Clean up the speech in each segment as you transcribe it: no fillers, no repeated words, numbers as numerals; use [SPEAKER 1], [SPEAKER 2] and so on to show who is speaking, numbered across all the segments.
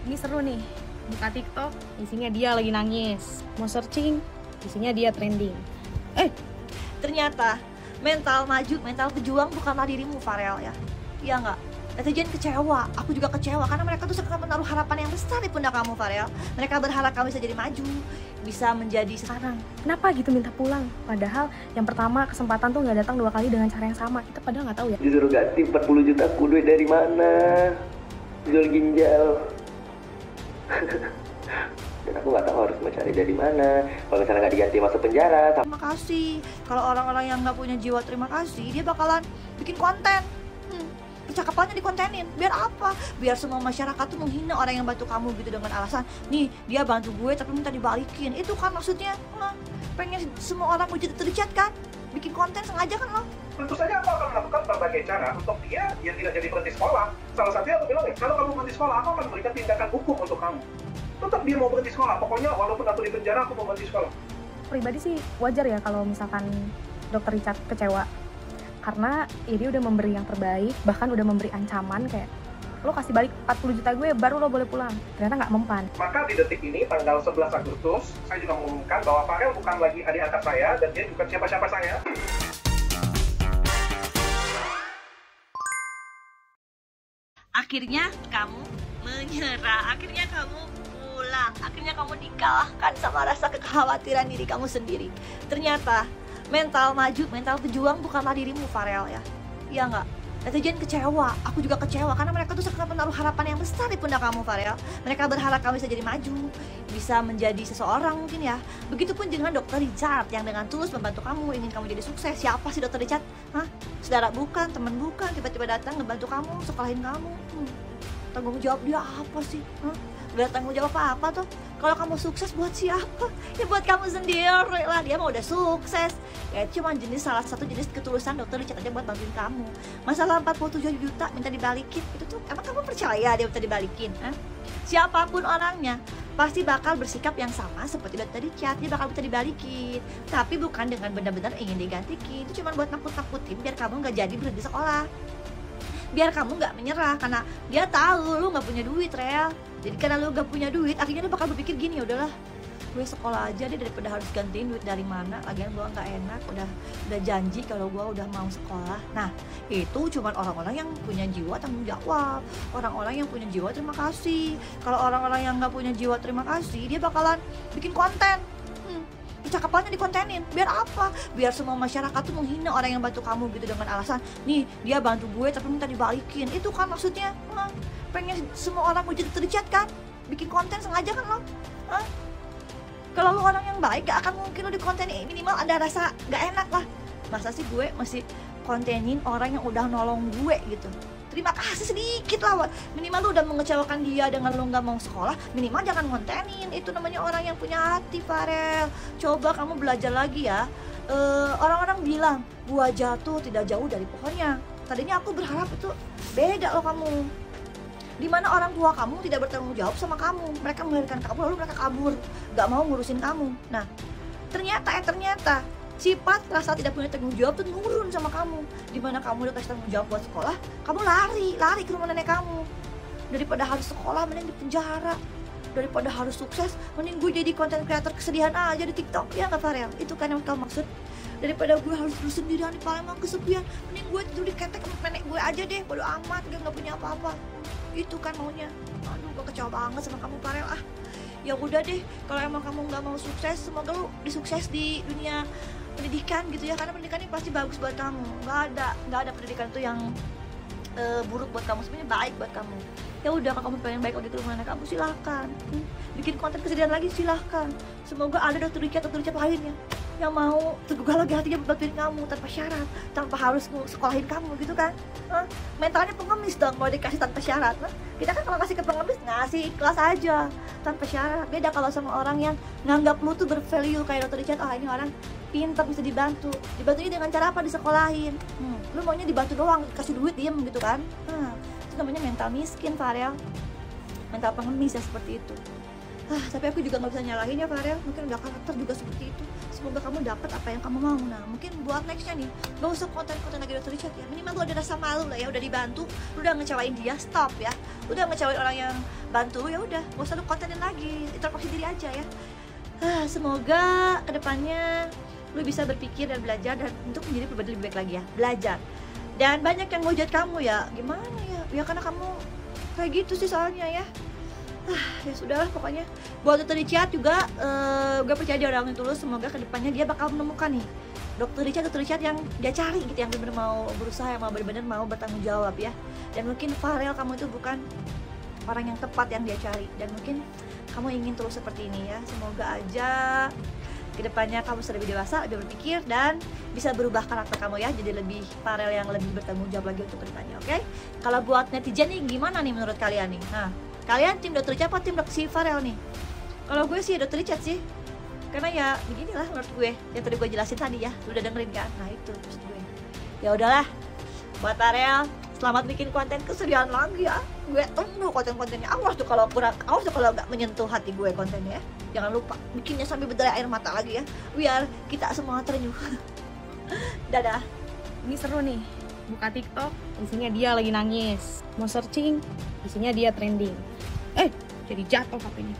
[SPEAKER 1] Ini seru nih, buka TikTok, isinya dia lagi nangis. Mau searching, isinya dia trending.
[SPEAKER 2] Ternyata mental maju, mental pejuang bukanlah dirimu, Farel, ya. Iya nggak? Netizen kecewa, aku juga kecewa karena mereka tuh suka menaruh harapan yang besar di pundak kamu, Farel. Mereka berharap kamu bisa jadi maju, bisa menjadi sekarang.
[SPEAKER 1] Kenapa gitu minta pulang? Padahal yang pertama kesempatan tuh nggak datang 2 kali dengan cara yang sama. Kita padahal nggak tahu ya.
[SPEAKER 3] Disuruh ganti 40 juta ku, duit dari mana? Jual ginjal. Dan aku nggak tahu harus mencari dari mana. Kalau misalnya nggak diganti masuk penjara.
[SPEAKER 2] Terima kasih. Kalau orang-orang yang nggak punya jiwa terima kasih, dia bakalan bikin konten. Percakapannya dikontenin. Biar apa? Biar semua masyarakat tuh menghina orang yang bantu kamu gitu dengan alasan, nih dia bantu gue tapi minta dibalikin. Itu kan maksudnya pengen semua orang menjadi terlihat kan? Bikin konten sengaja kan lo?
[SPEAKER 4] Tentu saja aku akan melakukan berbagai cara untuk dia yang tidak jadi berhenti sekolah. Salah satunya aku bilang, kalau kamu berhenti sekolah, aku akan memberikan tindakan hukum untuk kamu. Tetap dia mau berhenti sekolah, pokoknya walaupun aku di penjara, aku mau berhenti sekolah.
[SPEAKER 1] Pribadi sih wajar ya kalau misalkan Dokter Richard kecewa. Karena dia udah memberi yang terbaik, bahkan udah memberi ancaman kayak, lo kasih balik 40 juta gue baru lo boleh pulang. Ternyata nggak mempan.
[SPEAKER 4] Maka di detik ini, tanggal 11 Agustus, saya juga mengumumkan bahwa Farel bukan lagi adik angkat saya, dan dia bukan siapa-siapa saya.
[SPEAKER 2] Akhirnya kamu menyerah, akhirnya kamu pulang, akhirnya kamu dikalahkan sama rasa kekhawatiran diri kamu sendiri. Ternyata mental maju, mental pejuang bukanlah dirimu, Farel, ya. Iya nggak? Netizen kecewa, aku juga kecewa karena mereka tuh suka menaruh harapan yang besar di pundak kamu, Farel. Mereka berharap kamu bisa jadi maju, bisa menjadi seseorang mungkin ya. Begitupun dengan Dokter Richard yang dengan tulus membantu kamu, ingin kamu jadi sukses. Siapa sih Dokter Richard? Saudara bukan, teman bukan, tiba-tiba datang ngebantu kamu, sekolahin kamu. Tanggung jawab dia apa sih? Gak tanggung jawab apa-apa tuh. Kalau kamu sukses buat siapa? Ya buat kamu sendiri lah. Dia mau udah sukses. Ya cuma salah satu jenis ketulusan Dokter Richard aja buat bantuin kamu. Masalah 47 juta minta dibalikin, itu tuh emang kamu percaya dia minta dibalikin? Siapapun orangnya pasti bakal bersikap yang sama seperti Dokter Richard. Dia bakal minta dibalikin, tapi bukan dengan benar-benar ingin digantikin. Itu cuma buat nakut-nakutin biar kamu gak jadi berhenti sekolah, biar kamu nggak menyerah karena dia tahu lu nggak punya duit, Rel. Jadi karena lu nggak punya duit, akhirnya lu bakal berpikir gini, udahlah gue sekolah aja deh daripada harus gantiin duit dari mana. Lagian gue nggak enak, udah janji kalau gue udah mau sekolah. Nah itu cuman orang-orang yang punya jiwa tanggung jawab, orang-orang yang punya jiwa terima kasih. Kalau orang-orang yang nggak punya jiwa terima kasih, dia bakalan bikin konten. Percakapannya dikontenin. Biar apa? Biar semua masyarakat tuh menghina orang yang bantu kamu gitu dengan alasan, nih dia bantu gue tapi minta dibalikin. Itu kan maksudnya pengen semua orang menjadi terlihat kan? Bikin konten sengaja kan lo? Kalau lo orang yang baik gak akan mungkin lo dikontenin. Minimal ada rasa gak enak lah. Masa sih gue masih kontenin orang yang udah nolong gue gitu? Terima kasih sedikit lah, minimal lu udah mengecewakan dia dengan lu gak mau sekolah, minimal jangan ngontenin. Itu namanya orang yang punya hati, Farel. Coba kamu belajar lagi ya. Orang-orang bilang buah jatuh tidak jauh dari pohonnya. Tadinya aku berharap itu beda loh kamu. Dimana orang tua kamu tidak bertanggung jawab sama kamu. Mereka melahirkan kamu lalu mereka kabur, gak mau ngurusin kamu. Nah ternyata sifat rasa tidak punya tanggung jawab tuh nurun sama kamu. Dimana kamu udah kasih tanggung jawab buat sekolah, kamu lari ke rumah nenek kamu. Daripada harus sekolah, mending di penjara. Daripada harus sukses, mending gue jadi konten kreator kesedihan aja di TikTok. Ya nggak, Farel? Itu kan yang kamu maksud. Daripada gue harus terus sendirian di Palembang kesepian, mending gue tidur di ketek sama nenek gue aja deh. Bodo amat, gue nggak punya apa-apa. Itu kan maunya. Aduh, gue kecewa banget sama kamu, Farel. Ya udah deh, kalau emang kamu nggak mau sukses, semoga lu disukses di dunia pendidikan gitu ya, karena pendidikan ini pasti bagus buat kamu. Nggak ada pendidikan itu yang buruk buat kamu, sebenarnya baik buat kamu. Ya udah, kalau kamu pengen baik lagi ke rumah kamu, silahkan. Bikin konten kesedihan lagi, silahkan. Semoga ada Dokter Richard lainnya yang mau tergugah lagi hatinya bantuin kamu tanpa syarat, tanpa harus sekolahin kamu gitu kan. Mentalnya pengemis dong mau dikasih tanpa syarat. Kita kan kalau kasih ke pengemis ngasih ikhlas aja tanpa syarat. Beda kalau sama orang yang nganggap lu tuh bervalue kayak Dokter Richard. Ini orang pintar, bisa dibantunya dengan cara apa? Disekolahin. Lu maunya dibantu doang, kasih duit diem gitu kan. Itu namanya mental miskin, Farel. Mental pengemis ya seperti itu. Tapi aku juga nggak bisa nyalahin ya Farel, mungkin udah karakter juga seperti itu. Semoga kamu dapat apa yang kamu mau. Nah mungkin buat nextnya nih, gak usah konten-konten lagi Dr. Richard ya. Minimal lu ada rasa malu lah ya, udah dibantu, lu udah ngecewain dia, stop ya. Udah ngecewain orang yang bantu lu, ya udah, gak usah lu kontenin lagi, introspeksi diri aja ya. Semoga kedepannya lu bisa berpikir dan belajar dan untuk menjadi pribadi lebih baik lagi ya, belajar. Dan banyak yang ngehujat kamu ya, gimana ya? Ya karena kamu kayak gitu sih soalnya ya. Ya sudahlah pokoknya. Buat Dr. Richard juga, gue percaya dia orang yang tulus. Semoga kedepannya dia bakal menemukan nih Dr. Richard yang dia cari gitu, yang benar-benar mau berusaha, yang mau benar-benar mau bertanggung jawab ya. Dan mungkin Farel, kamu itu bukan orang yang tepat yang dia cari, dan mungkin kamu ingin terus seperti ini ya. Semoga aja kedepannya kamu sudah lebih dewasa, lebih berpikir, dan bisa berubah karakter kamu ya, jadi lebih Farel yang lebih bertanggung jawab lagi untuk kedepannya. Oke? Kalau buat netizen nih gimana nih menurut kalian nih? Nah, kalian tim Dr. Richard apa tim Dr. Farel nih? Kalau gue sih Dr. Richard sih, karena ya beginilah menurut gue yang tadi gue jelasin tadi ya, lu udah dengerin kan? Nah itu terus gue, ya udahlah. Buat Farel, selamat bikin konten kesedihan lagi ya. Gue tunggu konten-kontennya. Awas tuh kalau nggak menyentuh hati gue kontennya ya. Jangan lupa bikinnya sampai berdarah air mata lagi ya, biar kita semua terenyuh. Dadah.
[SPEAKER 1] Ini seru nih, buka TikTok, isinya dia lagi nangis. Mau searching, isinya dia trending. Jadi jatuh HP-nya.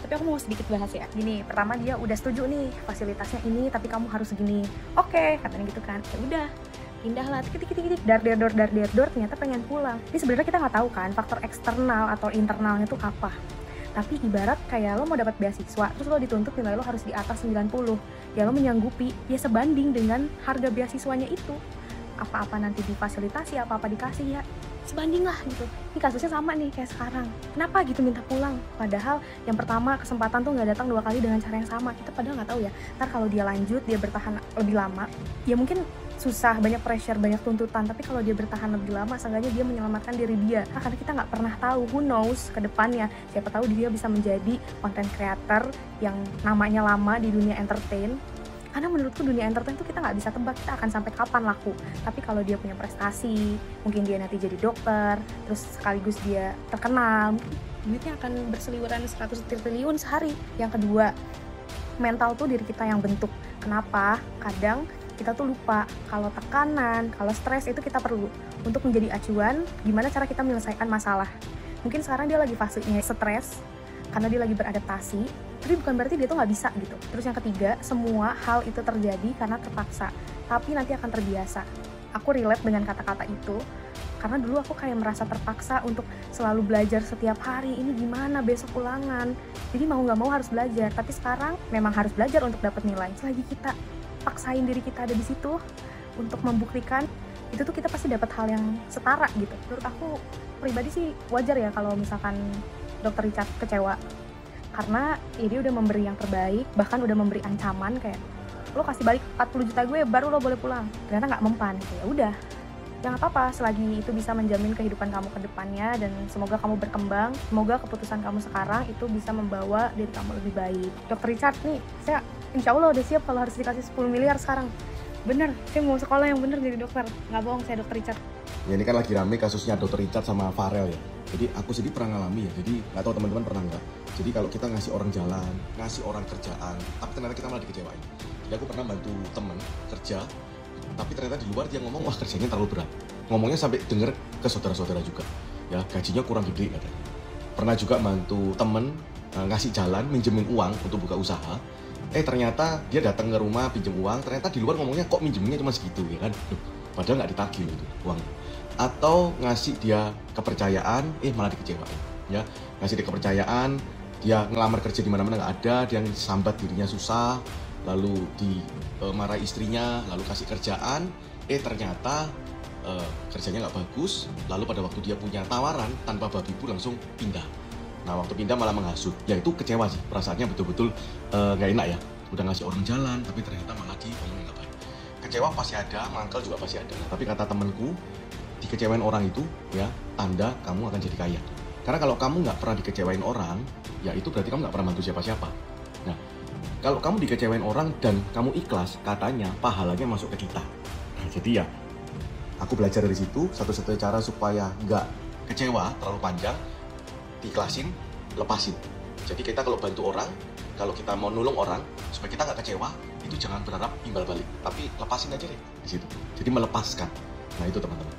[SPEAKER 1] Tapi aku mau sedikit bahas ya. Gini, pertama dia udah setuju nih, fasilitasnya ini, tapi kamu harus gini. Oke, katanya gitu kan. Ya udah, pindahlah, tik dar ternyata pengen pulang. Ini sebenarnya kita nggak tahu kan faktor eksternal atau internalnya tuh apa. Tapi ibarat kayak lo mau dapat beasiswa, terus lo dituntut nilai lo harus di atas 90. Ya lo menyanggupi, ya sebanding dengan harga beasiswanya itu. Apa-apa nanti difasilitasi, apa-apa dikasih ya sebanding lah gitu. Ini kasusnya sama nih kayak sekarang. Kenapa gitu minta pulang? Padahal yang pertama kesempatan tuh nggak datang 2 kali dengan cara yang sama. Kita padahal nggak tahu ya, ntar kalau dia lanjut, dia bertahan lebih lama, ya mungkin susah, banyak pressure, banyak tuntutan. Tapi kalau dia bertahan lebih lama, seenggaknya dia menyelamatkan diri dia. Karena kita nggak pernah tahu, who knows ke depannya. Siapa tahu dia bisa menjadi content creator yang namanya lama di dunia entertain. Karena menurutku dunia entertain itu kita nggak bisa tebak kita akan sampai kapan laku. Tapi kalau dia punya prestasi, mungkin dia nanti jadi dokter, terus sekaligus dia terkenal, duitnya akan berseliweran 100 triliun sehari. Yang kedua, mental tuh diri kita yang bentuk. Kenapa? Kadang kita tuh lupa kalau tekanan, kalau stres itu kita perlu untuk menjadi acuan gimana cara kita menyelesaikan masalah. Mungkin sekarang dia lagi fasenya stres karena dia lagi beradaptasi, tapi bukan berarti dia tuh nggak bisa gitu. Terus yang ketiga, semua hal itu terjadi karena terpaksa, tapi nanti akan terbiasa. Aku relate dengan kata-kata itu, karena dulu aku kayak merasa terpaksa untuk selalu belajar setiap hari, ini gimana besok ulangan, jadi mau nggak mau harus belajar. Tapi sekarang memang harus belajar untuk dapat nilai. Selagi kita paksain diri kita ada di situ untuk membuktikan, itu tuh kita pasti dapat hal yang setara gitu. Menurut aku pribadi sih wajar ya kalau misalkan Dr. Richard kecewa, karena ya dia udah memberi yang terbaik, bahkan udah memberi ancaman kayak lo kasih balik 40 juta gue baru lo boleh pulang. Ternyata nggak mempan. Ya udah, ya nggak apa-apa selagi itu bisa menjamin kehidupan kamu ke depannya, dan semoga kamu berkembang, semoga keputusan kamu sekarang itu bisa membawa diri kamu lebih baik. Dr. Richard nih, saya insya Allah udah siap kalau harus dikasih 10 miliar sekarang. Bener, saya mau sekolah yang bener jadi dokter, nggak bohong saya Dr. Richard.
[SPEAKER 5] Ya ini kan lagi rame kasusnya Dr. Richard sama Farel ya. Jadi aku sendiri pernah ngalami ya, jadi nggak tahu teman-teman pernah nggak. Jadi kalau kita ngasih orang jalan, ngasih orang kerjaan, tapi ternyata kita malah dikecewain. Jadi aku pernah bantu temen kerja, tapi ternyata di luar dia ngomong, wah kerjanya terlalu berat. Ngomongnya sampai denger ke saudara-saudara juga, ya gajinya kurang gede katanya. Pernah juga bantu temen ngasih jalan, minjemin uang untuk buka usaha. Ternyata dia datang ke rumah pinjem uang, ternyata di luar ngomongnya kok minjemnya cuma segitu ya kan. Padahal nggak ditagih loh itu uangnya. Atau ngasih dia kepercayaan, malah dikecewain. Ya, ngasih dia kepercayaan, dia ngelamar kerja di mana-mana nggak ada, dia sambat dirinya susah, lalu dimarahi istrinya, lalu kasih kerjaan, ternyata kerjanya nggak bagus, lalu pada waktu dia punya tawaran tanpa babi bu langsung pindah. Nah waktu pindah malah menghasut, ya itu kecewa sih, perasaannya betul-betul nggak enak ya. Udah ngasih orang jalan, tapi ternyata malah diomongin nggak baik. Kecewa pasti ada, mangkel juga pasti ada. Tapi kata temanku, dikecewain orang itu ya tanda kamu akan jadi kaya. Karena kalau kamu nggak pernah dikecewain orang, ya itu berarti kamu nggak pernah bantu siapa-siapa. Nah, kalau kamu dikecewain orang dan kamu ikhlas, katanya pahalanya masuk ke kita. Nah, jadi ya, aku belajar dari situ, satu-satunya cara supaya nggak kecewa terlalu panjang, diikhlasin, lepasin. Jadi kita kalau bantu orang, kalau kita mau nolong orang, supaya kita nggak kecewa, itu jangan berharap imbal balik. Tapi lepasin aja deh di situ. Jadi melepaskan. Nah itu teman-teman.